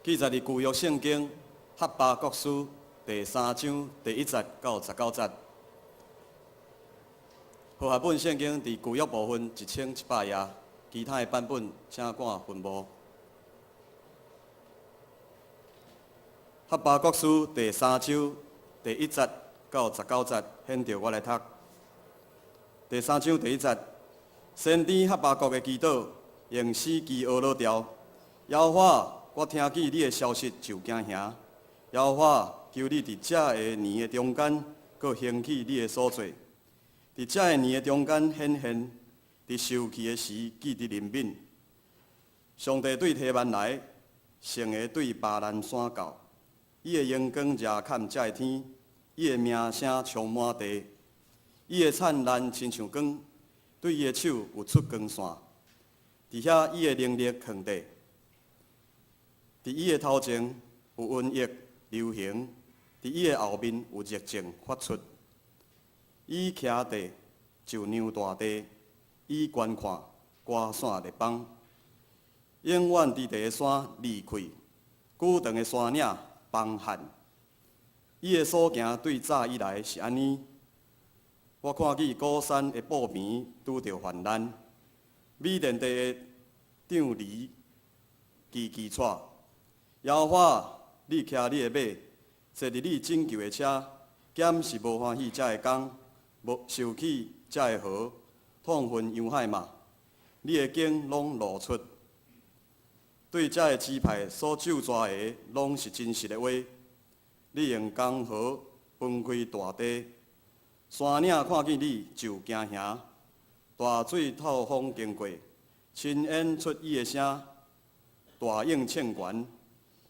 记载伫旧约圣经哈巴谷书第3章第1节到19节。和合本圣经伫旧约部分1100页，其他的版本请看分目。哈巴谷书第3章第1节到19节，显着我来读。第3章第1节，先知哈巴谷的祈祷，用4支俄罗调。耶和华，我听见你的消息就惊吓。耶和华，求你伫这个年的中间，搁兴起你的所做。伫这个年的中间显现，伫受气的时记伫灵敏。上帝对提曼来，圣个对巴兰山教。伊的阳光热看这个天，伊的名声充满地。伊的灿烂亲像光，对伊的手有出光线。伫遐伊的能力强大。伫伊的头前有瘟疫流行，伫伊的后面有热症发出。伊徛地就牛大地，伊观看瓜山立邦。永远伫地的山离开，久长的山岭崩旱。伊的所行对早以来是安尼。我看见高山的布边拄着患难，米甸地的长离叽叽喘。耶和华，你骑你的马，坐伫你拯救的车，减是无欢喜才会讲。无受气才会好，痛恨洋海嘛。你的经拢露出，对这个支派所咒抓的，拢是真实的话。你用江河分开大地，山岭看见你就惊吓。大水透风经过，亲烟出伊的声，大影唱悬。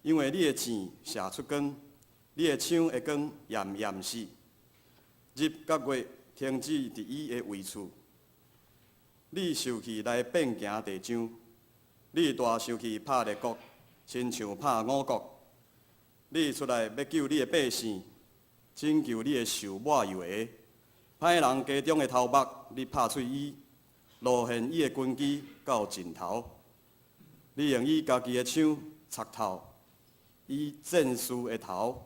因为你的箭射出光，你的枪会光炎炎死。日甲月停止伫伊的位处，你受气来变行地上，你大受气拍列国，亲像拍五国。你出来要救你的百姓，拯救你的受抹油的。歹人家中的头目，你拍碎伊，露现伊的军机到尽头。你用伊家己的枪插透伊战士的头，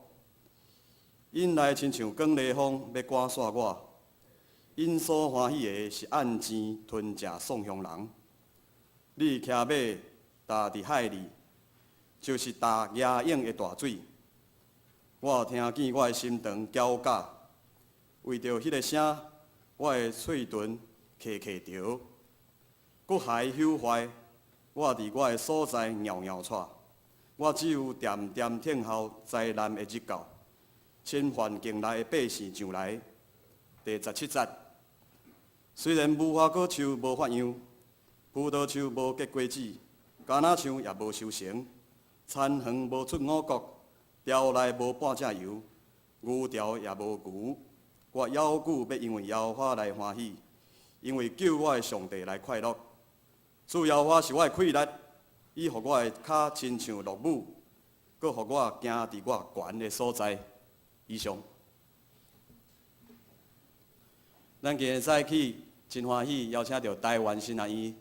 因来亲像光雷风要赶煞我。因所欢喜的是按钱吞食送乡人。你骑马踏伫海里，就是踏野影的大水。我听见我的心肠搅架，为着迄个声，我的喙唇咳咳着，骨骸朽坏。我伫我的所在袅袅喘。我只有恬恬听候灾难的日到，侵犯境内的百姓上来。第17节。虽然无花果树无发秧，葡萄树无结果子，橄榄树也无收成，田园无出五穀，条内无半只油，牛条也无牛。我犹久要因为耶和华来欢喜，因为救我的上帝来快乐。主耶和华是我的气力，伊互我的脚亲像落母，搁互我行伫我悬的所在。以上。咱今日早起真欢喜，邀请到台湾新学院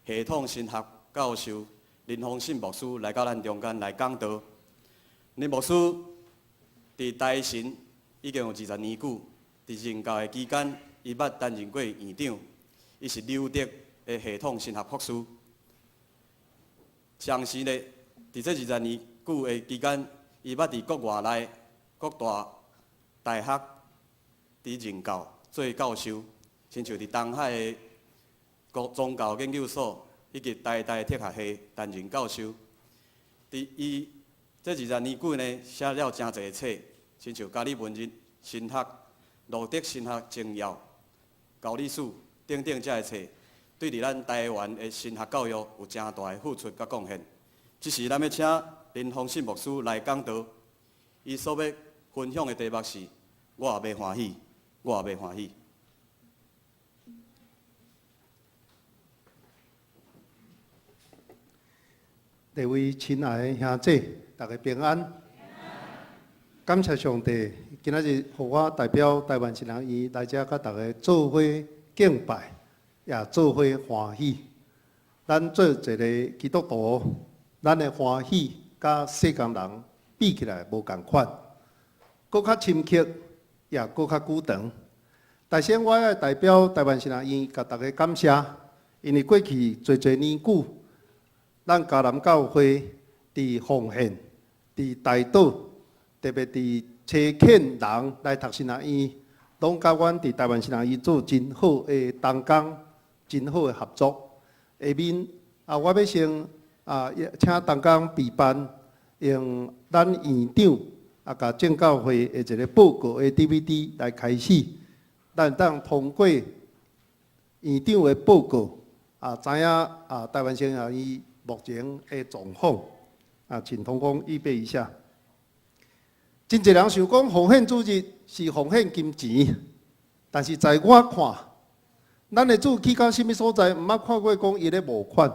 系统神学教授林丰信牧师来到咱中间来讲道。林牧师伫台神已经有20年久，伫任教的期间，伊捌担任过院长，伊是留德的系统神学博士。同时呢，伫这20年久的期间，伊捌伫国外内各大学伫任教。做教授，亲像伫东海的国宗教研究所以及台大哲学系担任教授。伫伊这20年久呢，写了真侪册，亲像《加利文人神学》《路德神学精要》《教理史》等等这些册，对伫咱台湾的神学教育有真大的付出甲贡献。即时咱要请林丰信牧师来讲道，伊所要分享的题目是：我也要欢喜。我也要欢喜。各位亲爱的兄弟，大家平安。感谢上帝，今仔日互我代表台湾新学院来遮，甲大家做伙敬拜，也做伙欢喜。咱做一个基督徒，咱的欢喜甲世间人比起来无共款，搁较深刻，也搁较久长。但先我要代表台湾新人院，甲大家感谢，因为过去侪年久，咱嘉南教会伫奉献、伫台岛，特别伫车垦人来读新人院，拢甲阮伫台湾新人院做真好的同工，真好的合作。下面我要先请同工备办，用咱院长甲正教会的一个报告的 DVD 来开始。咱当通过院长的报告，知影台湾新人院目前的状况，请同工预备一下。真侪人想讲奉献主日是奉献金钱，但是在我看，咱的主去到什么所在，毋捌看过讲伊咧募款，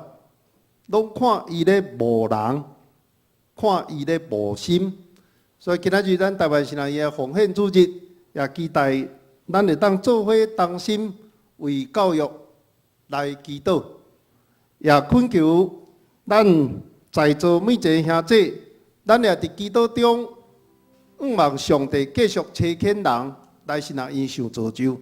拢看伊咧募人，看伊咧募心。所以今仔日咱台湾新人院奉献主日，也期待咱会当做伙同心为教育来祈祷，也恳求咱在座每一个兄弟，咱也伫祈祷中，望上帝继续差遣人来新人院受造就。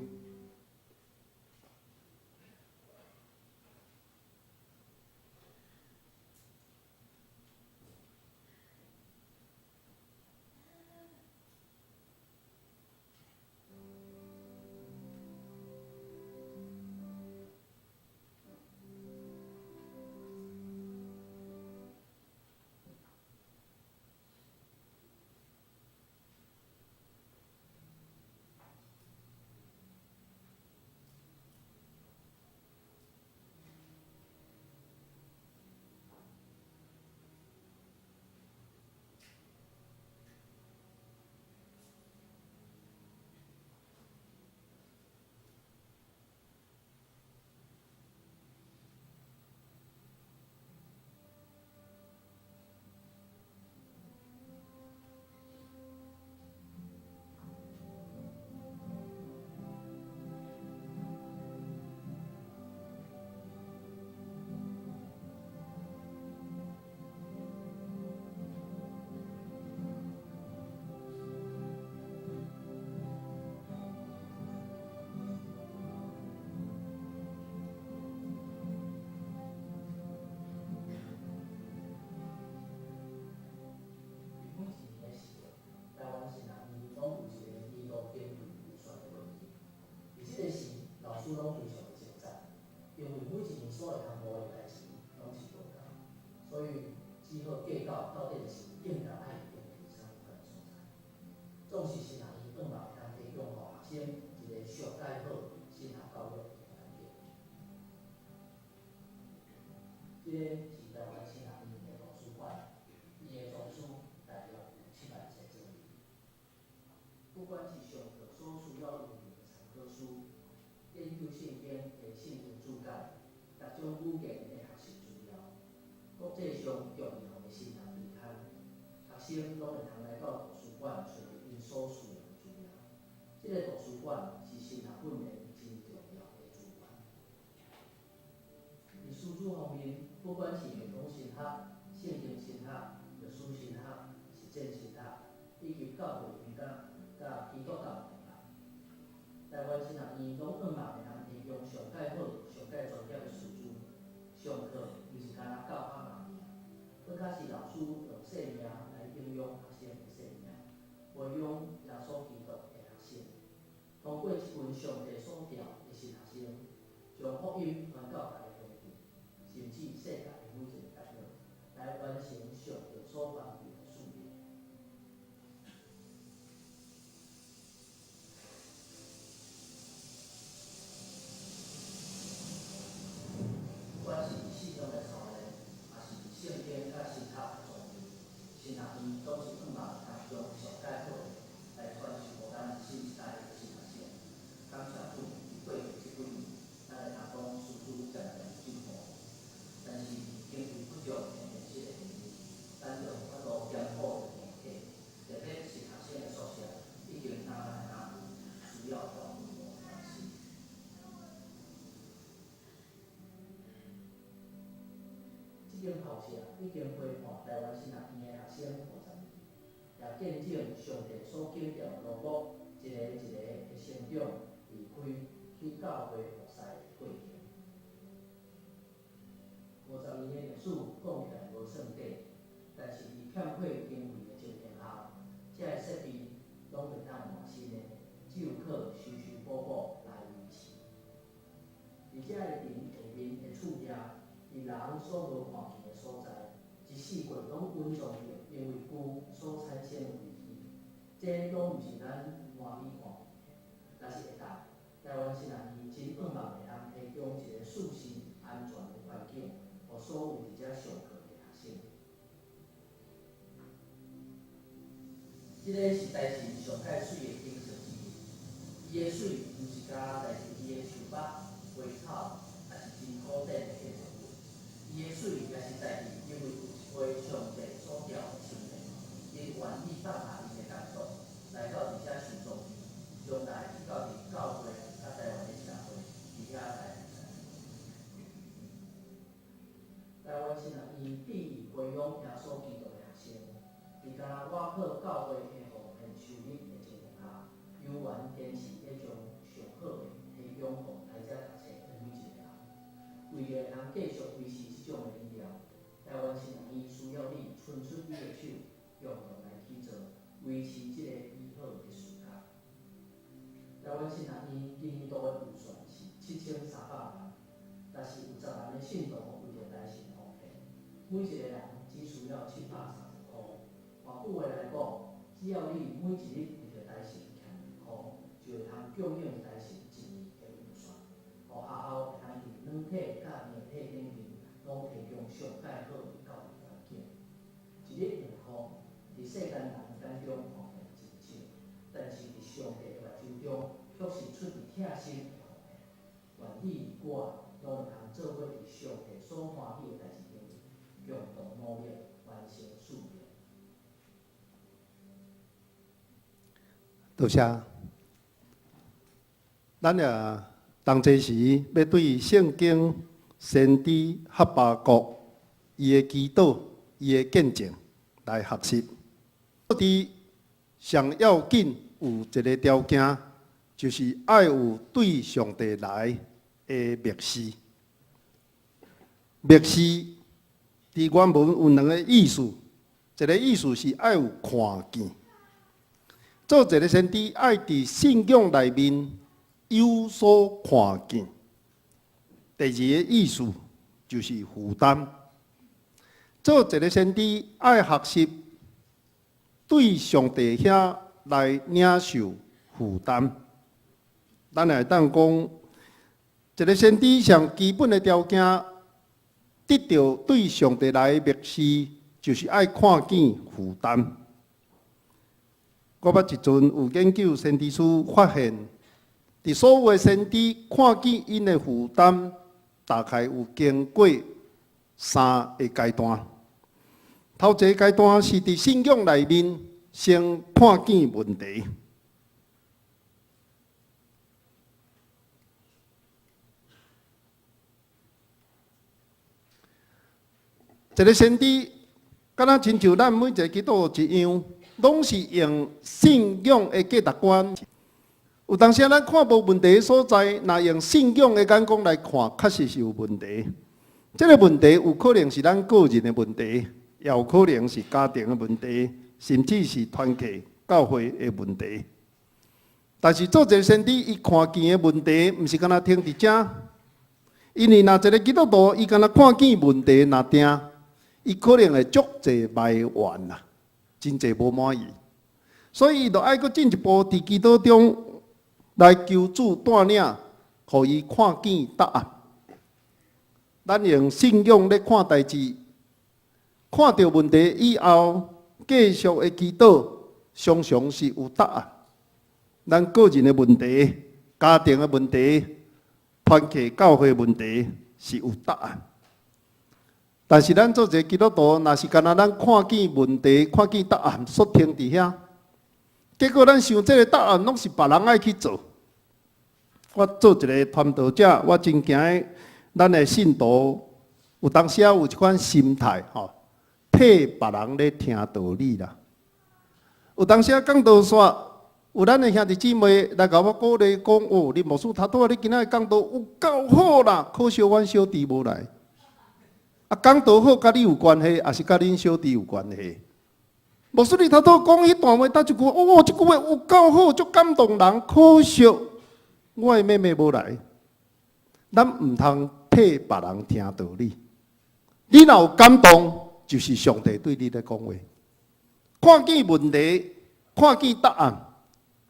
拢非常的精湛，因为每一年所会通无的代志拢是无共，所以只好计较到底是应该爱用伫啥款的所在。总是新人院往嘛会通提供互学生一个上介好新学教育的环境。这个是台湾新人院的图书馆，伊的藏书大约有7万册左右，不管是上课所需要用的参考书。研究圣经的圣经注解，各种语言的学习资料，国际上重要的新闻期刊，学生拢会通来到图书馆找到因所需要的资料。这个图书馆是新学训练真重要的资源。伫书主方面，不管是传统神学、圣经神学、历史神学、实践神学，以及教会研究、甲基督教。台湾新人院拢往嘛会通提供上介好、上介专业的师资，上课毋是干那教学而已，更加是老师用生命来应用学生的生命，培养耶稣基督的学生。通过一群上帝所调的新学生，将福音传到大家地区，甚至世界的每一个角落，来完成上帝所颁布的使命。不管是系统的操练，还是圣经甲神学的专业，新学院总是往嘛会通用上介好的来传授予咱新一代的新学生。感谢主，过去这几年，咱会通讲师资渐渐经校舍已经陪伴台湾新学院的学生50年，也见证上帝所建造罗国一个一个的成长，离开去教会服侍的过程。50年的历史讲起来无算短，但是伊欠缺经费的情形下，这个设备拢袂当换新的，只有靠修修补补来维持。而且个顶下面的厝壁，是人所无看见的所在，一世过拢稳重着，因为旧所产生的危机，这拢毋是咱欢喜看见的。但是会当，台湾新学院真盼望会通提供一个舒适安全的环境，互所有伫遮上课的学生。即个是台市上界水的景色之一，伊的水毋是甲来自伊的树木、花草，也是真古典的艺术品。伊的水也是在地，因为有一批上帝所调的生命，因愿意放下伊的工作，来到伫遮受造地，将来去到伫教会甲台湾的社会，伫遐来服侍。台湾新学院致力培养耶稣基督的学生，伫敢若我靠教会的奉献收入的情形下，有缘坚持要将上好的提供予来遮读册的每一个人。为了通继续维持这种的理念，台湾新学院需要你伸出你的手，共同来去做，维持这个美好的事业。台湾新学院今年度的预算是7300万，但是有10万的信徒为着台神奉献，每一个人只需要730块。换句话来讲，只要你每一日为着台神欠2块，就会通供养台神1年的预算，互学校会通伫软体甲硬体顶面拢提供上介好的教育环境。一日2块，伫世间人眼中看起来真少，但是伫上帝的目睭中，却是出自贴心的奉献。愿你我拢会通做伙伫上帝所欢喜的代志顶面，共同努力完成使命。多谢。咱也当这时要对圣经先知哈巴谷伊的祈祷、伊的见证来学习。到底上要紧有一个条件，就是爱有对上帝来的默示。默示伫原文有2个意思，一个意思是爱有看见。做一个先知，爱伫信仰内面有所看见。第2个意思就是负担。做一个先知，爱学习对上帝遐来领受负担。咱会当讲，一个先知上基本的条件，得到对上帝来的默示，就是爱看见负担。我捌一阵有研究先知书发现，伫所有的先知看见因的负担，大概有经过3个阶段。头一个阶段是伫信仰内面先看见问题。一个先知，敢若亲像咱每一个基督徒一样，拢是用信仰的价值观。有当时咱看无问题的所在，若用信仰的眼光来看，确实是有问题。这个问题有可能是咱个人的问题，也有可能是家庭的问题，甚至是团契、教会的问题。但是做一个先知，伊看见的问题，毋是敢若停伫遮，因为若一个基督徒，伊敢若看见问题若定，伊可能会足侪埋怨啦，真侪无满意，所以伊就爱搁进一步伫祈祷中来求主带领，互伊看见答案。咱用信仰咧看代志，看到问题以后，继续的祈祷，常常是有答案。咱个人的问题、家庭的问题、团契教会的问题是有答案。但是咱做一个基督徒，若是干那咱看见问题、看见答案，煞停伫遐，结果咱想这个答案拢是别人爱去做。我做一个传道者，我真惊咱的信徒有当时有一款心态吼，替别人咧听道理啦。有当时讲道煞，有咱的兄弟姊妹来甲我鼓励讲，哦，你牧师头拄仔你今仔讲道有够好啦，可惜阮小弟无来。啊，讲道好，甲你有关系，还是甲恁小弟有关系？牧师你头拄讲迄段话，搭一句，哦，即句话有够好，足感动人，可惜我的妹妹无来。咱毋通替别人听道理。你若有感动，就是上帝对你咧讲话。看见问题，看见答案，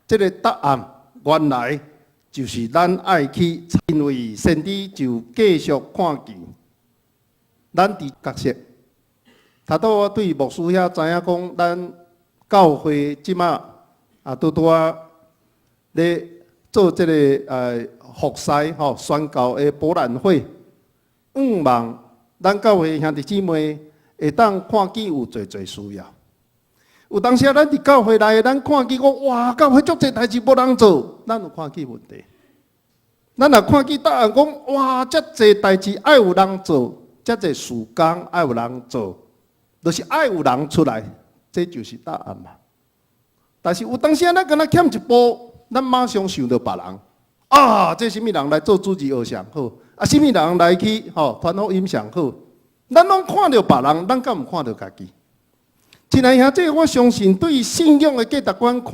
这个答案原来就是咱爱去，因为先知就继续看见，咱伫角色。头拄我对牧师遐知影讲，咱教会即马拄啊咧做这个服侍吼宣教的博览会，望咱教会兄弟姊妹会当看见有侪需要。有当时咱伫教会内，咱看见讲哇，教会足侪代志无人做，咱有看见问题。咱若看见答案讲哇，遮侪代志爱有人做，遮侪事工爱有人做。就是爱有人出来，这就是答案嘛。但是有当时咱敢若欠一步，咱马上想到别人啊，这什么人来做主持学上好，啊，什么人来去传福音上好，咱拢看到别人，咱敢毋看到家己？亲爱兄弟，我相信对于信仰的价值观看，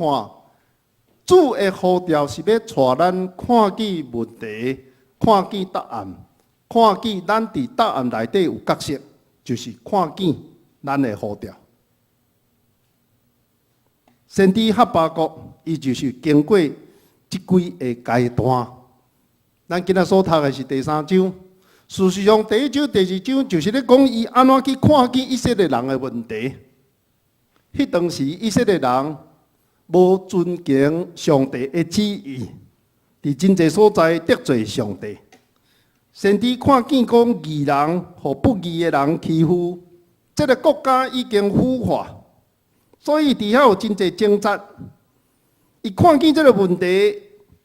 主的呼召是要带咱看见问题，看见答案，看见咱伫答案内底有角色，就是看见。咱的呼召，先知哈巴谷，伊就是经过即几个阶段。咱今仔所读的是第3章，事实上第1章、第2章就是咧讲伊安怎去看见以色列人的问题。迄当时以色列人无尊敬上帝的旨意，伫真侪所在得罪上帝。先知看见讲义人互不义的人欺负。这个国家已经腐化，所以底下有真侪挣扎。伊看见这个问题，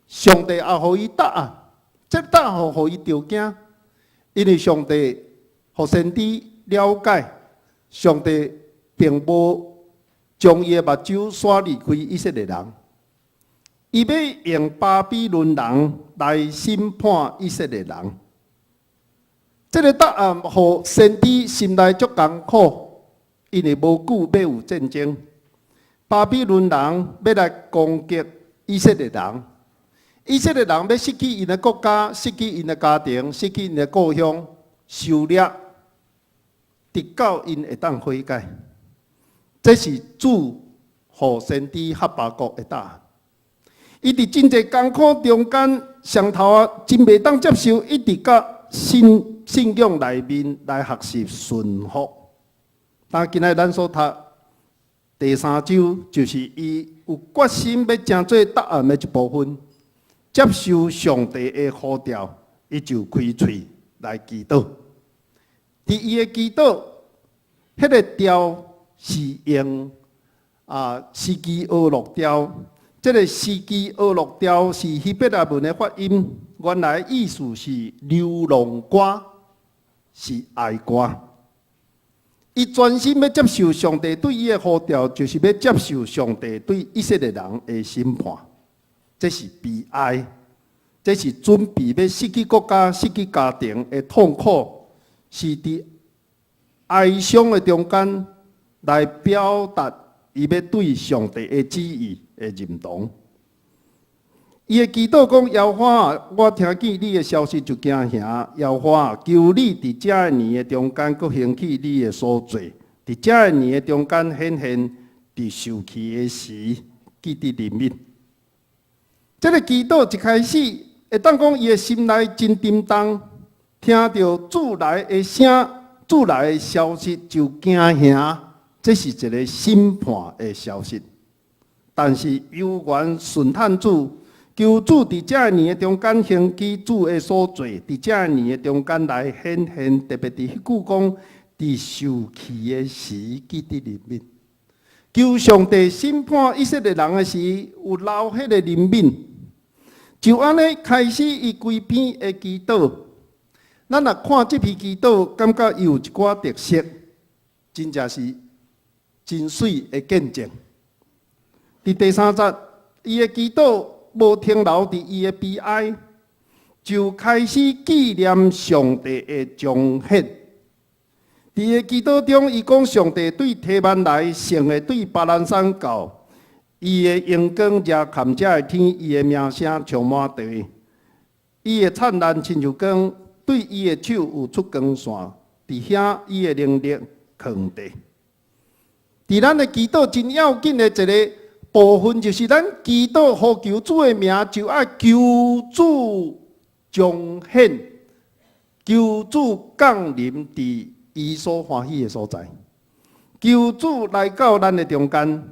上帝也予伊答案，这答案予伊条件，因为上帝互先知了解，上帝并无将伊的目睭刷离开以色列人，伊要用巴比伦人来审判以色列人。这个答案，互先知心内足艰苦，因为无久要有战争。巴比伦人要来攻击以色列人，以色列人要失去因的国家，失去因的家庭，失去因的故乡，受掠，直到因会当悔改。这是主互先知哈巴谷的答案。伊伫真侪艰苦中间，上头真袂当接受，一直到信仰内面来学习顺服。但今仔咱所读第3章，就是伊有决心要成做答案的一部分，接受上帝的呼召，伊就开喙来祈祷。伫伊的祈祷，迄个调是用斯基俄洛调。这个斯基俄洛调是希伯来文的发音，原来意思是流浪歌，是爱歌。伊专心要接受上帝对伊的呼召，就是要接受上帝对以色列人的审判。这是悲哀，这是准备要失去国家、失去家庭的痛苦，是伫哀伤的中间来表达伊要对上帝的旨意的认同。伊的祈祷讲：耶和华，我听见你的消息就惊吓。耶和华，求你伫这个年的中间，搁兴起你的所做；伫这个年的中间显现，伫受气的时，记得怜悯。这个祈祷一开始，会当讲伊的心内真沉重，听到主来的声、主来的消息就惊吓，这是一个审判的消息。但是有缘顺探主。求主伫这年的中间兴起主的所做，伫这年的中间来显现，特别伫迄句讲，伫受气的时记得怜悯。求上帝审判以色列人的时，有留迄个怜悯。就安尼开始伊规篇的祈祷，咱若看即批祈祷，感觉伊有一寡特色，真正是真水的见证。伫第3节，伊的祈祷无停留伫伊的悲哀，就开始纪念上帝的彰显。伫伊的祈祷中，伊讲上帝对提曼来，胜的对巴兰山教，伊的阳光遮坎遮的天，伊的名声充满地。伊的灿烂亲像光，对伊的手有出光线，伫遐伊的能力抗地。伫咱的祈祷真要紧的一个部分，就是咱祈祷呼求主的名，就要求主彰显，求主降临伫伊所欢喜的所在，求主来到咱的中间。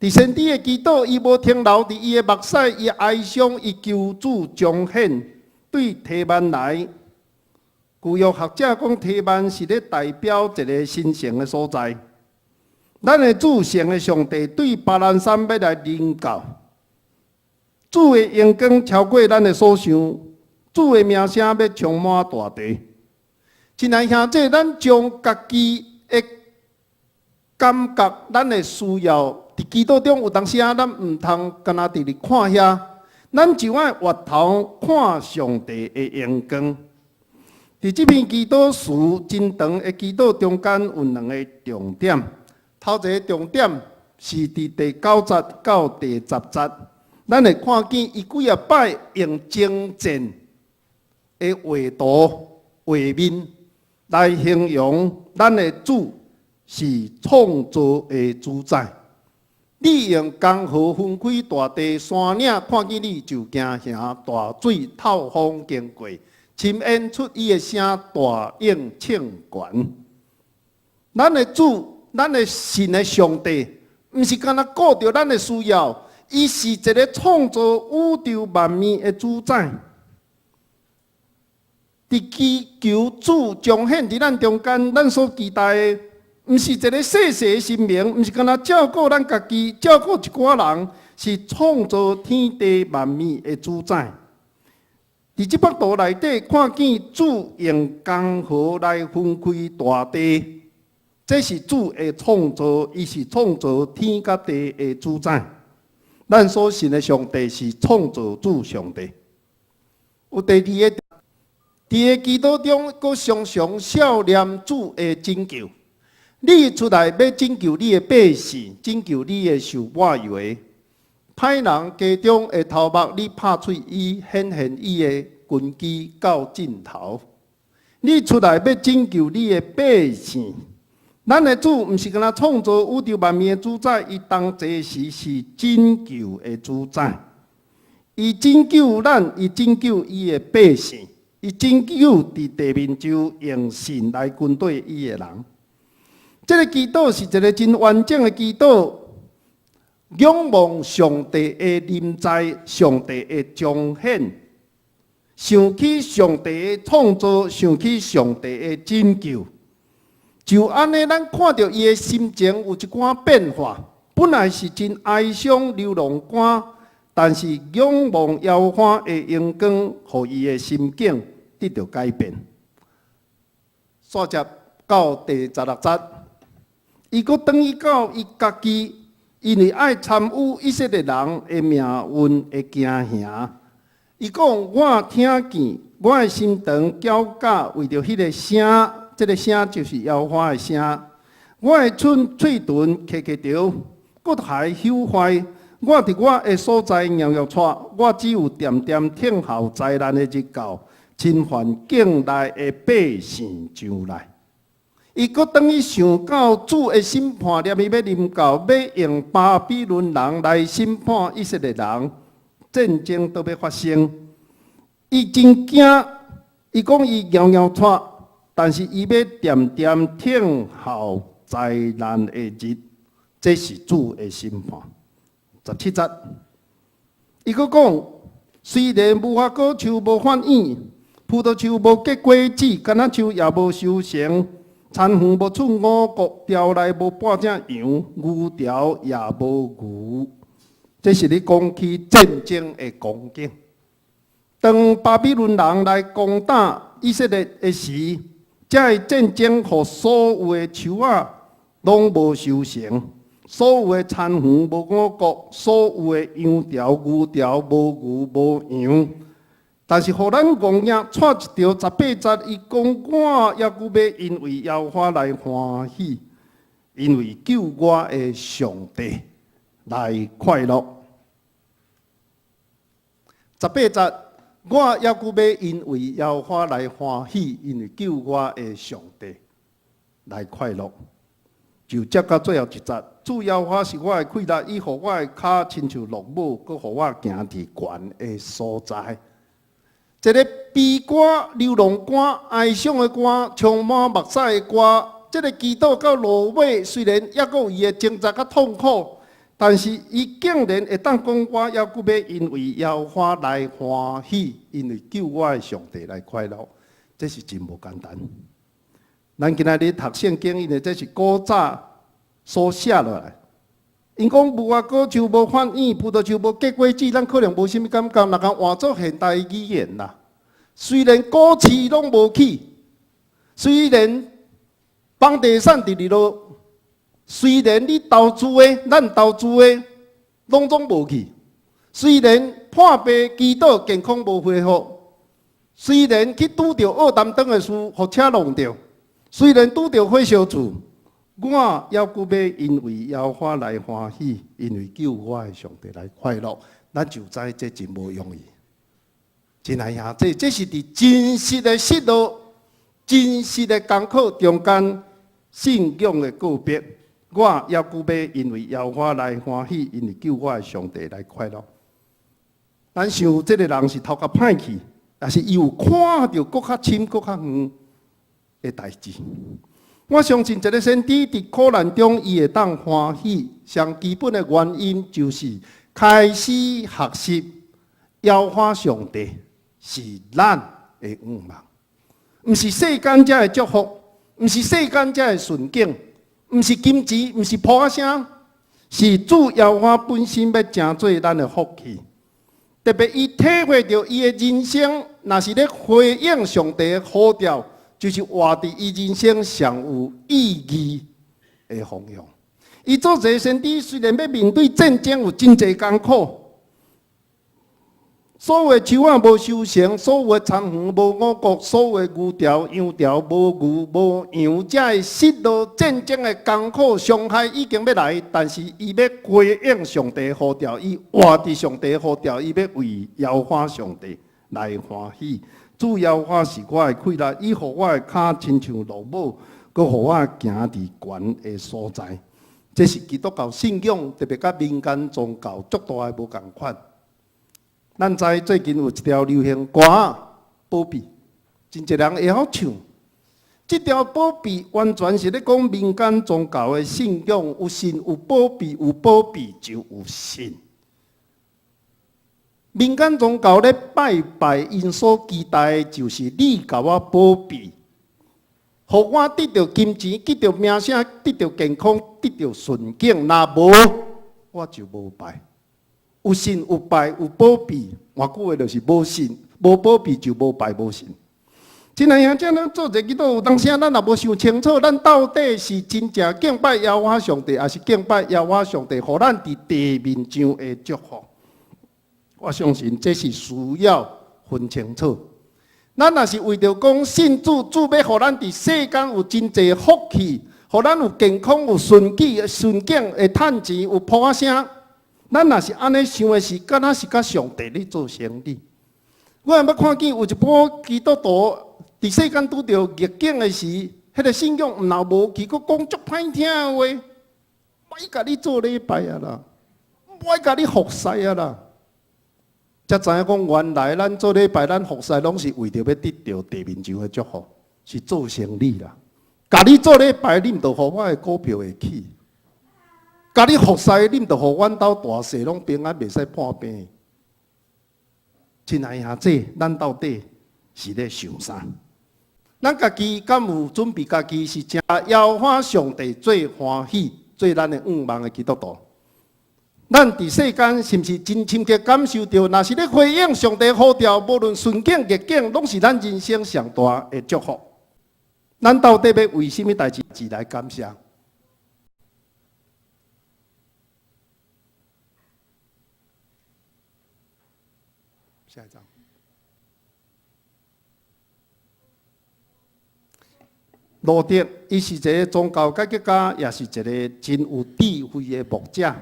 伫先知的祈祷，伊无停留伫伊的目屎，伊哀伤，伊求主彰显对提曼来。旧约学者讲，提曼是咧代表一个神圣的所在。咱的主圣的上帝对巴兰山要来临到，主的阳光超过咱的所想，主的名声要充满大地。亲爱兄弟，咱将家己的感觉、咱的需要，伫祈祷中有当时咱毋通干那直直看遐，咱就爱回头看上帝的阳光。伫即篇祈祷书真长的祈祷中间有2个重点。头一个重点是伫第9节到第10节，咱会看见伊几啊摆用精简的画图、画面来形容咱的主是创造的主宰。你用江河分开大地，山岭看见你就惊吓，大水透风经过，深淹出伊的声，大应称权。咱的主。咱的神的上帝，毋是干那顾着咱的需要，伊是一个创造宇宙万物的主宰。伫祈求主彰显伫咱中间，咱所期待的，毋是一个细细的神明，毋是干那照顾咱家己，照顾一寡人，是创造天地万物的主宰。伫即幅图内底，看见主用江河来分开大地。这是主的创造，伊是创造天甲地的主宰。咱所信的上帝是创造主上帝。有第2个，伫祈祷中，佫常常笑念主的拯救。你出来要拯救你的百姓，拯救你的受抹油的。歹人家中的头目，你拍碎伊，显现伊的军机到尽头。你出来要拯救你的百姓。咱的主毋是干那创造宇宙万物的主宰，伊当这时是拯救的主宰。伊拯救咱，伊拯救伊的百姓，伊拯救伫地面上用神来军队伊的人。这个祈祷是一个真完整的祈祷，仰望上帝的临在，上帝的彰显，想起上帝的创造，想起上帝的拯救。就安尼，咱看到伊的心情有一寡变化，本来是真哀伤流浪歌，但是仰望摇花的阳光，互伊的心境得到改变。续接到第16节，伊佫转去到伊家己，因为爱参与以色列人的命运的惊吓。伊讲：我听见，我的心肠搅架，为着迄个声。这个声就是摇花的声，我的嘴唇磕磕着，骨骸朽坏。我伫我的所在摇摇喘，我只有点点听候灾难的日到，侵犯境内的百姓上来。伊佫当伊想到主的审判念伊要临到，要用巴比伦人来审判以色列人，战争都要发生。伊真惊，伊讲伊摇摇喘。但是伊要点点听候灾难的日，这是主的审判。17节，伊佫讲，虽然无花果树无反应，葡萄树无结果子，橄榄树也无收成，田园无出五穀，条内无半只羊，牛条也无牛。这是咧讲起战争的光景。当巴比伦人来攻打以色列的时，才会战争，互所有的树仔拢无收成，所有的田园无五谷，所有的羊条、牛条无牛无羊。但是，互咱公爷带一条18节，伊讲我也古要因为耶和华来欢喜，因为救我的上帝来快乐。18节，我也古要因为耶和华来欢喜，因为救我的上帝来快乐。就接到最后一节，主耶和华是我的气力，伊互我的脚亲像鹿母，佮互我行伫悬的所在。一个悲歌、流浪歌、哀伤的歌、充满目屎的歌，这个祈祷到落尾，虽然也阁有伊的挣扎甲痛苦，但是伊竟然会当讲我也阁要因为耶和华来欢喜，因为救我的上帝来快乐，这是真无简单。咱今仔日读圣经，因为这是古早所写落来。因讲无花果树无反应，葡萄树无结果子，咱可能无啥物感觉，若共换作现代语言啦。虽然果市拢无起，虽然房地产伫落，虽然你投资的、咱投资的拢总无去，虽然破病祈祷健康无恢复，虽然去拄着恶担当的事，互车弄着，虽然拄着火烧厝。我要顾要因为耶和华来欢喜，因为救我的上帝来快乐，咱就知这真无容易。真系兄弟，这是伫真实的失落、真实的艰苦中间信仰的告别。我要顾要因为耶和华来欢喜，因为救我的上帝来快乐。咱想，这个人是头壳歹去，但是伊有看到搁较深、搁较远的代志。我相信一个先知伫苦难中，伊会当欢喜。上基本的原因就是开始学习耶和华上帝是咱的愿望，毋是世间才会祝福，毋是世间才会顺境，毋是金钱，毋是破声，是主耶和华本身要成做咱的福气。特别伊体会到伊的人生，若是咧回应上帝的呼召。就是活伫伊人生上有意义的方向。伊做一个先知，虽然要面对战争有真侪艰苦，所有的树仔无收成，所有的田园无五谷，所有的牛条、羊条无牛无羊，才会失落。战争的艰苦伤害已经要来，但是伊要回应上帝的呼召，伊活伫上帝的呼召，伊要为耶和华上帝来欢喜。主耶和华是我的气力，伊互我的脚亲像鹿母，佮互我行伫悬的所在。这是基督教信仰，特别甲民间宗教足大的无共款。咱知最近有一条流行歌《保庇》，真侪人会晓唱。这条保庇完全是咧讲民间宗教的信仰，有神有保庇，有保庇就有神。民间宗教咧拜拜，因所期待的就是你甲我保庇，互我得到金钱，得到名声，得到健康，得到顺境。若无，我就无拜。有神有拜有保庇，换句话就是无神无保庇就无拜无神。真系兄弟，咱做一个祈祷，有当时咱也无想清楚，咱到底是真正敬拜耶和华上帝，还是敬拜耶和华上帝，互咱伫地面上的祝福？我相信这是需要分清楚。咱若是为着讲信主，主要互咱伫世间有真侪福气，互咱有健康、有顺境、会趁钱、有破声。咱若是安尼想的是，敢若是甲上帝咧做生意。我也捌看见有一波基督徒伫世间拄着逆境的时，迄个信仰毋若无去，佫讲足歹听的话，我甲你做礼拜啊啦，我甲你服侍啊啦。才知影讲，原来咱做礼拜、咱服侍，拢是为着要得到地面上的祝福，是做生意啦。甲你做礼拜，你毋着互我的股票会起；甲你服侍，你毋着互阮兜大细拢平安，袂使破病。亲爱兄弟，咱到底是咧想啥？咱家己敢有准备家己是正耶和华上帝最欢喜、最咱的愿望的基督徒？咱伫世间是毋是真深刻感受到？若是咧回应上帝呼召，无论顺境逆境，拢是咱人生上大的祝福。咱到底要为什么代志来感谢？下一章。路德，伊是一个宗教改革家，也是一个真有智慧的牧者。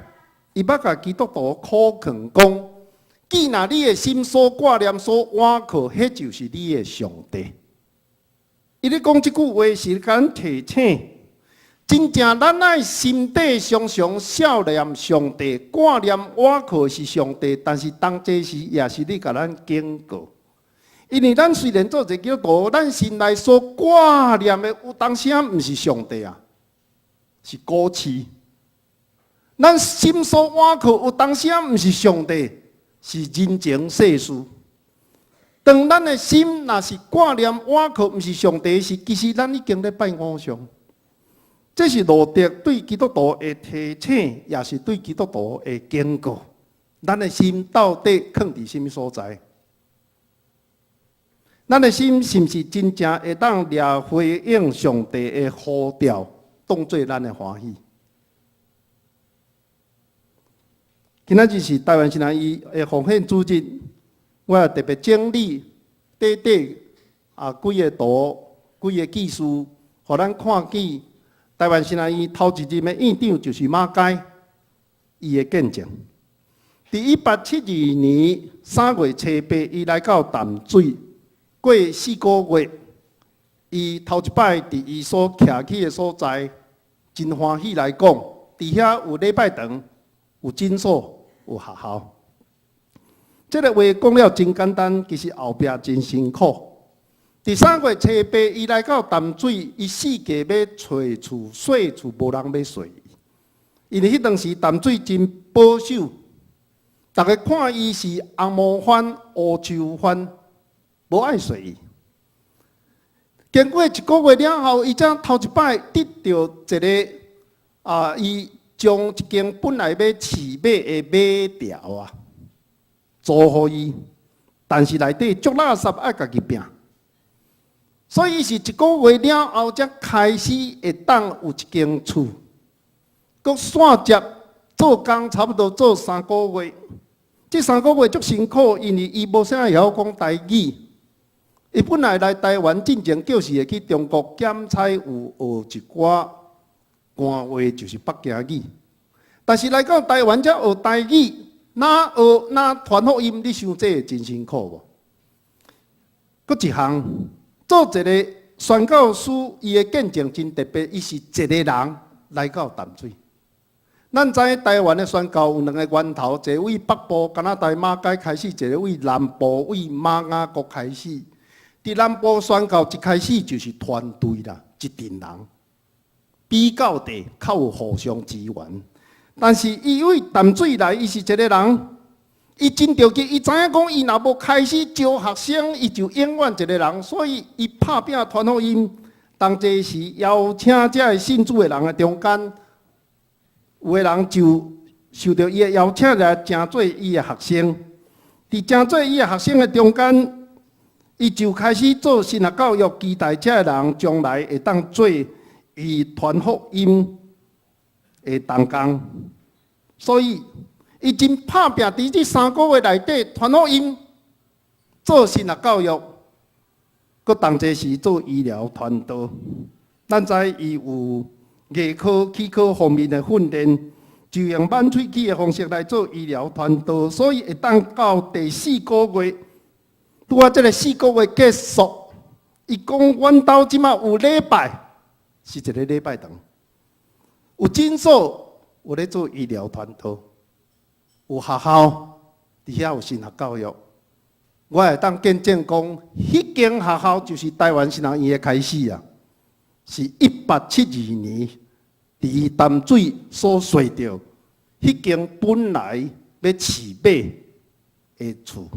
伊捌甲基督徒苦劝讲：既若你的心所挂念、所倚靠，迄就是你的上帝。伊咧讲即句话是甲咱提醒，真正咱爱心底常常少念上帝，挂念倚靠是上帝，但是当这时也是你甲咱警告。因为咱虽然做一个基督徒，咱心内所挂念的有当时毋是上帝啊，是过去。咱心所倚靠有当时毋是上帝，是人情世事。当咱的心若是挂念倚靠毋是上帝，是其实咱已经咧拜偶像。这是路德对基督徒的提醒，也是对基督徒的警告。咱的心到底放伫什么所在？咱的心是毋是真正会当掠回应上帝的呼召，当作咱的欢喜？今仔日是台湾新人医的奉献主日，我特别整理短几个图、几个技术，互咱看见台湾新人医头一任的院长就是马偕，伊的见证。伫1872年3月初8，伊来到淡水。过4个月，伊头一摆伫伊所徛起的所在，真欢喜来讲，伫遐有礼拜堂，有诊所，有学校。这个话讲了真简单，其实后壁真辛苦。伫3月初8，伊来到淡水，伊四界要找厝、洗厝，无人要洗伊。因为迄当时淡水真保守，大家看伊是红毛番、乌洲番。无爱随伊，经过1个月了后，伊才头一摆得到一个伊将一间本来要饲马的马条租互伊，但是内底足垃圾爱家己拼，所以伊是1个月了后才开始会当有一间厝，佮线接做工差不多做3个月，这3个月足辛苦，因为伊无啥会晓讲台语。伊本来来台湾进前，就是会去中国检采有学一寡官话，就是北京语。但是来到台湾才学台语，哪学哪传福音，你想这真辛苦无？搁一项，做一个宣教师，伊的见证真特别，伊是一个人来到淡水。咱知台湾的宣教有2个源头，一个为北部加拿大马偕开始，一个为南部为马雅国开始。伫南部宣教一开始就是团队啦，一群人比较地较有互相支援。但是伊为淡水来，伊是一个人，伊真着急，伊知影讲，伊若无开始招学生，伊就永远一个人，所以伊拍拼传福音。当这时邀请这个信主的人的中间，有的人就受到伊的邀请来成做伊的学生。伫成做伊的学生的中间，伊就开始做神学教育，期待这个人将来会当做伊传福音的同工。所以，伊真拍拼伫这3个月内底传福音，做神学教育，佮同齐时做医疗传道。咱知伊有艺科、气科方面的训练，就用满喙齿的方式来做医疗传道，所以会当到第4个月。拄啊，这个4个月结束，伊讲阮兜即马有礼拜，是一个礼拜堂，有诊所，有咧做医疗传道，有学校，伫遐有神学教育。我会当见证讲，迄间学校就是台湾新人医的开始啊，是1872年伫淡水所xây着，迄间本来要饲马的厝。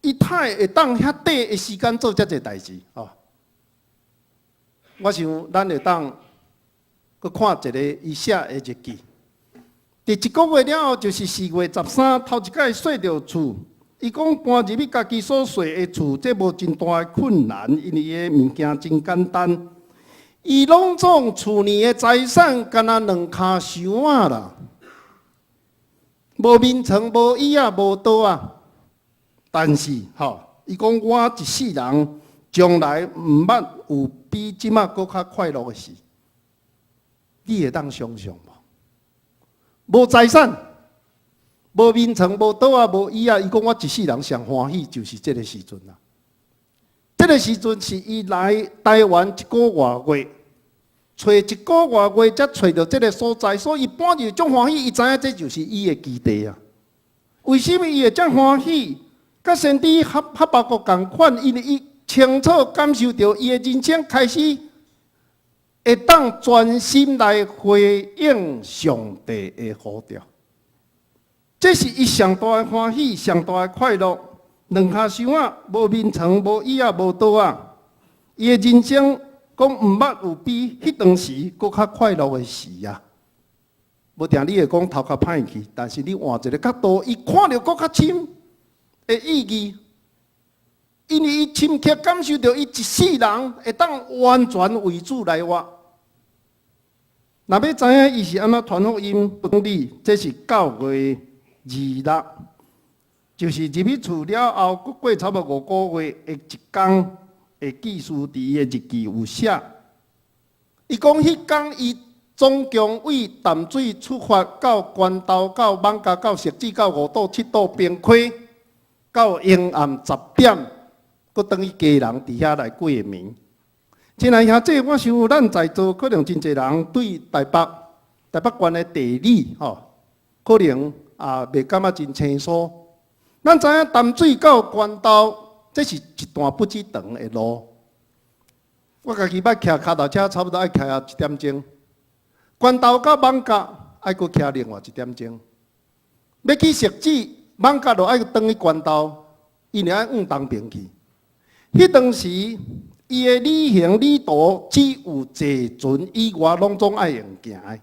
伊太会当遐短的时间做遮济代志哦。我想咱会当佮看一个伊写的日记。第1个月了后，就是4月13，头一摆洗着厝。伊讲搬入去家己所住的厝，这无真大的困难，因为伊的物件真简单。伊拢总厝里的财产，干那2骹箱仔啦，无眠床，无椅仔，无桌啊。但是伊讲我一世人，将来毋捌有比即马搁较快乐的事。你会当想象无？无财产，无眠床，无桌啊，无椅啊。伊讲我一世人上欢喜就是这个时阵啦。这个时阵是伊来台湾1个多月，找1个多月才找到这个所在，所以伊搬入种欢喜，伊知影这就是伊的基地啊。为什么伊会这欢喜？甲先知哈巴谷同款，因为伊清楚感受到伊的人生开始会当专心来回应上帝的呼召，这是伊上大的欢喜，上大的快乐。2骹箱仔，无眠床，无椅仔，无桌啊。伊的人生讲毋捌有比迄当时搁较快乐的事啊。无定你会讲头壳歹去，但是你换一个角度，伊看到搁较深的意义，因为伊深刻感受到伊一世人会当完全为主来活。若要知影伊是安怎传福音本理，这是9月26，就是入去厝了后，过差不多5个月的一天的记事伫伊的日记有写。伊讲迄天伊总共为淡水出发到关岛，到艋舺，到石子，到五岛、7岛平溪，到阴暗10点，搁等于家人伫遐来过暝。亲爱兄弟，我想咱在座可能真侪人对台北县的地理可能袂感觉真清楚。咱知影淡水到关岛，这是一段不止长的路。我家己捌骑脚踏车，差不多爱骑1点钟。关岛到艋舺爱搁骑另外1点钟。要去石子，艋舺就爱转去关岛，因为爱往东边去。迄当时，伊的旅行旅途只有坐船以外，拢总爱用行的。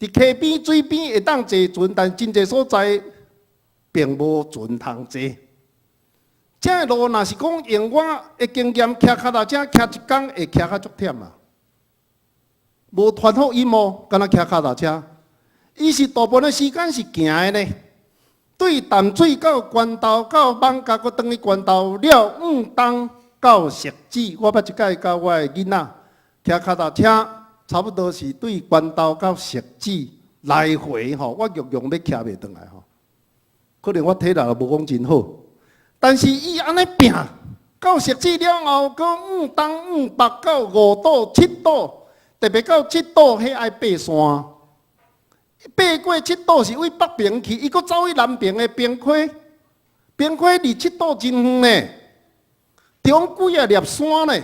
伫溪边、水边会当坐船，但真侪所在并无船通坐。这个路若是讲用我的经验，骑脚踏车骑1天会骑较足忝啊。无传福音哦，敢若骑脚踏车。伊是大部分的时间是行的呢。对淡水到关岛到艋舺，搁转去关岛了，往东到石子。我捌一摆甲我的囡仔骑脚踏车，差不多是对关岛到石子来回吼，我用要骑袂转来吼。可能我体力无讲真好，但是伊安尼拼，到石子了后，搁往东往北到五岛、7岛，特别到7岛，迄爱爬山。爬过7岛是为北边去，伊搁走去南边的平溪，平溪离7岛真远呢，中几啊粒山呢，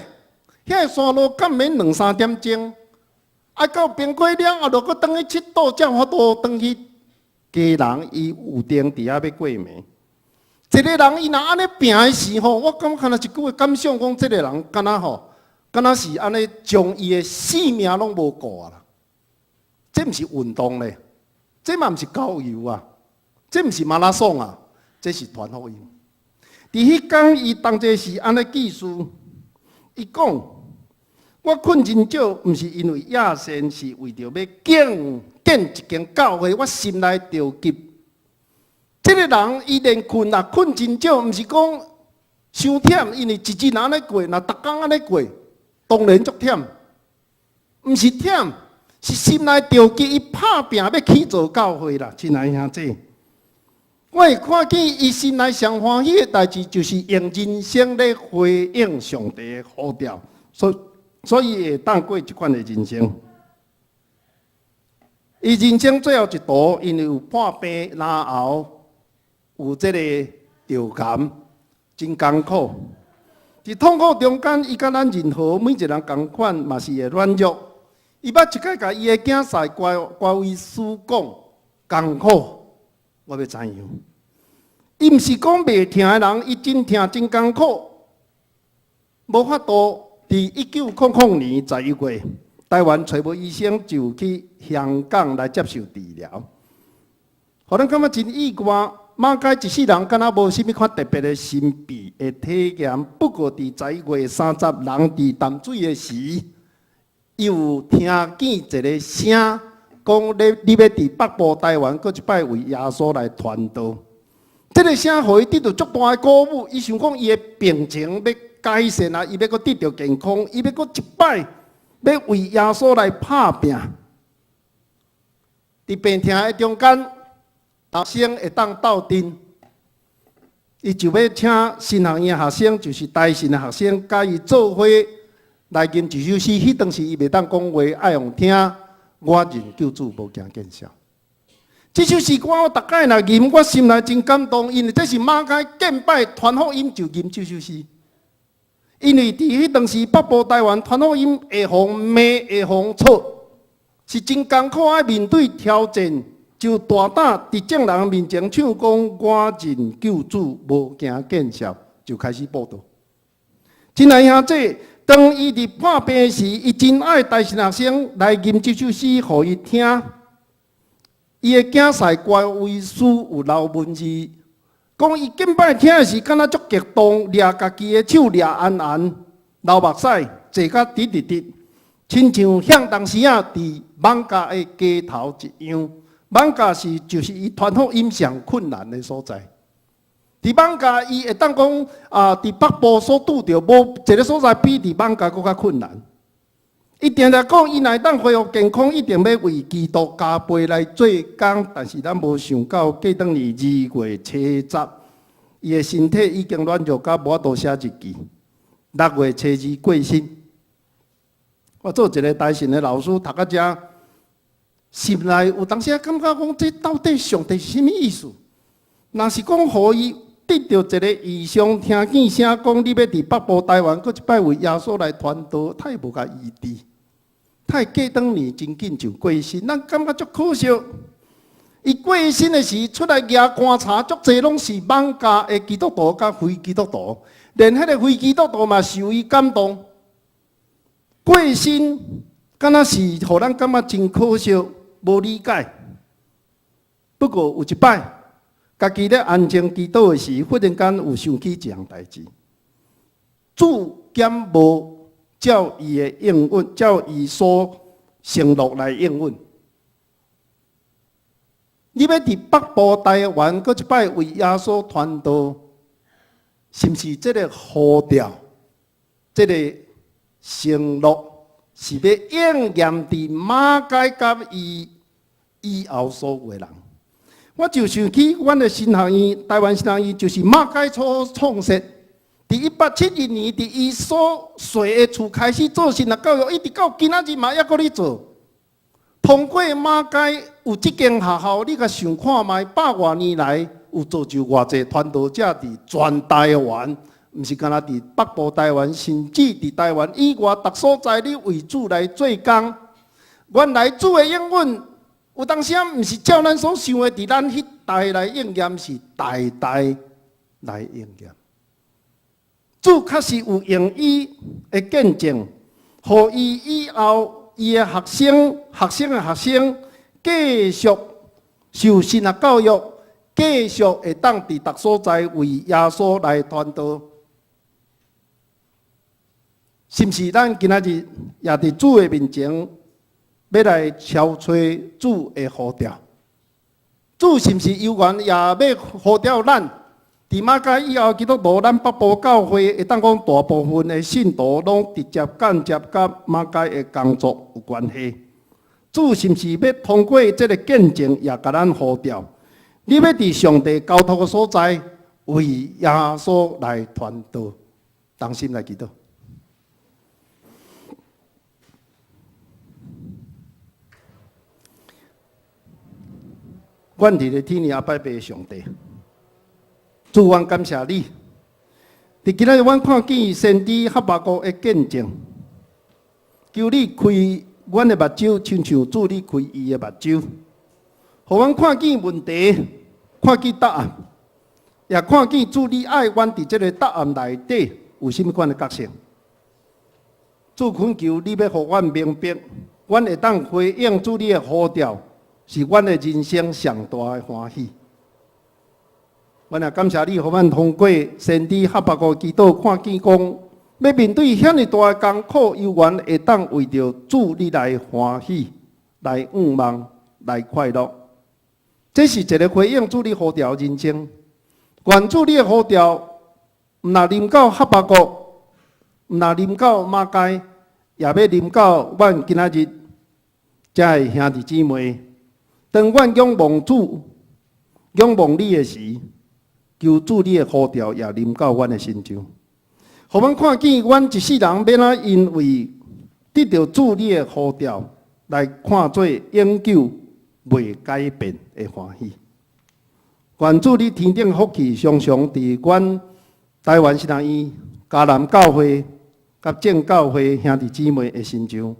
遐个山路敢免2-3点钟，啊到平溪了后，就搁转去7岛，才有法度转去。家人伊有定伫遐要过暝，一个人伊若安尼拼的时候，我感觉若一句话感想讲，这个人敢若是安尼将伊的性命拢无顾啊啦。这毋是运动咧，这嘛毋是郊游啊，这毋是马拉松啊，这是传福音。伫迄天，伊当初是安尼记事，伊讲：我困真少，毋是因为野心，是为着要建一间教会，我心内着急。这个人伊连困啊，困真少，毋是讲伤忝，因为日子安尼过，若逐工安尼过，当然足忝。毋是忝，是心内着急，伊拍拼要去做教会啦，亲爱兄弟。我会看见伊心内上欢喜的代志，就是用人生来回应上帝的呼召，所以会当过即款的人生。伊人生最后一途，因为有破病，然后有这个着感，真艰苦。伫痛苦中间，伊甲咱任何每一个人同款，嘛是会软弱。伊捌一摆甲伊的囝婿乖位师讲艰苦，我要怎样？伊毋是讲袂听的人，伊真听真艰苦，无法度。伫1900年11月，台湾找无医生，就去香港来接受治疗。互咱感觉真意外，马偕一世人敢若无啥物款特别的神秘的体验。不过伫11月30日，人伫淡水的时，又听见一个声，讲你要伫北部台湾，搁一摆为耶稣来传道。这个声互伊得到足大的鼓舞，伊想讲伊的病情要改善啊，伊要搁得到健康，伊要搁一摆要为耶稣来拍拼。伫病厅的中间，学生会当斗阵，伊就要请新学院的学生，就是台神的学生，甲伊做伙来吟一首诗。迄当时伊袂当讲话，爱用听。我认救主，无惊见笑。这首诗歌我大概若吟，我心内真感动，因为这是马偕敬拜传福音就吟这首诗。因为伫迄当时北部台湾传福音会互骂会互错，是真艰苦，爱面对挑战，就大胆伫众人面前唱讲我认救主，无惊见笑，就开始报道。真爱兄弟，当伊伫破病时，伊真爱台神学生来吟这首诗，互伊听。伊的囝婿怪为师有留文字，讲伊敬拜听的时，敢若足激动，掠家己的手掠安安，流目屎，坐甲直直直，亲像向当时啊，伫艋舺的街头一样。艋舺就是伊传福音上困难的所在。伫艋舺，伊会当讲伫北部所拄着，无一个所在比伫艋舺更较困难。伊定定讲，伊若当恢复健康，一定要为基督加倍来做工。但是咱无想到，过当年2月初10，伊的身体已经软弱到无法度写日记。6月初2过身。我做一个台神的老师，读到遮，心内有当时感觉讲，这到底上帝是啥物意思？若是讲，互伊得到一个异象，听见声讲，你要伫北部台湾，搁一摆为耶稣来传道，太无甲意志。太过当年真紧就过身，咱感觉足可惜。伊过身的时出来举观察，足侪拢是艋舺的基督徒甲非基督徒，连迄个非基督徒嘛受伊感动。过身敢若是互咱感觉真可惜，无理解。不过有一摆，家己咧安静祈祷的时，忽然间有想起一项代志，主兼无。照伊的应允，照伊所承诺来应允。你要伫北部台湾，搁一摆为耶稣传道，是毋是这个呼召？这个承诺是要应验伫马偕甲伊以后所有的人。我就想起，阮的神学院，台湾神学院就是马偕所创设。伫1871年，伫伊所住的厝开始做神学教育，一直到今仔日嘛，还阁咧做。通过马偕有即间学校，你甲想看觅100多年来有造就偌济传道者伫全台湾，毋是干那伫北部台湾，甚至伫台湾以外各所在，你为主来做工。原来主的应允，有当时毋是照咱所想的，伫咱迄代来应验，是代代来应验。主确实有用伊的见证，互伊以后伊的学生的学生继续受神学教育，继续会当伫各所在为耶稣来传道。是毋是咱今仔日也伫主的面前，要来敲吹主的呼召？主是毋是有缘也要呼召咱？伫马偕以后，基督徒咱北部教会会当讲大部分的信徒拢直接间接甲马偕的工作有关系。主是毋是要通过这个见证，也甲咱呼召？你要伫上帝交托的所在，为耶稣来传道，同心来祈祷。阮伫咧天父阿拜拜上帝。主，阮感谢你。伫今仔日，阮看见先知哈巴谷的见证，求你开阮的目睭，亲像主你开伊的目睭，互阮看见问题，看见答案，也看见主你爱阮伫这个答案内底有甚物款的角色。主恳求你要互阮明白，阮会当回应主你的呼召，是阮的人生上大的欢喜。阮也感谢你，互阮通过先知哈巴谷祈祷，看见讲，要面对遐尼大的艰苦忧患，会当为着主你来欢喜、来仰望、来快乐。这是一个回应主你呼召的人生。愿主你的呼召，毋若临到哈巴谷，毋若临到马街，也要临到阮今仔日遮的兄弟姊妹。当阮仰望主、仰望你的时，求主你的呼召也临到阮的身上，互阮看见阮一世人免啊因为得到主你的呼召，来看做永久袂改变的欢喜。愿主你天顶福气常常伫阮台湾新人医、嘉南教会、甲正教会兄弟姊妹的身上，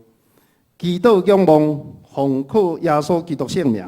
祈祷仰望，奉靠耶稣基督圣名。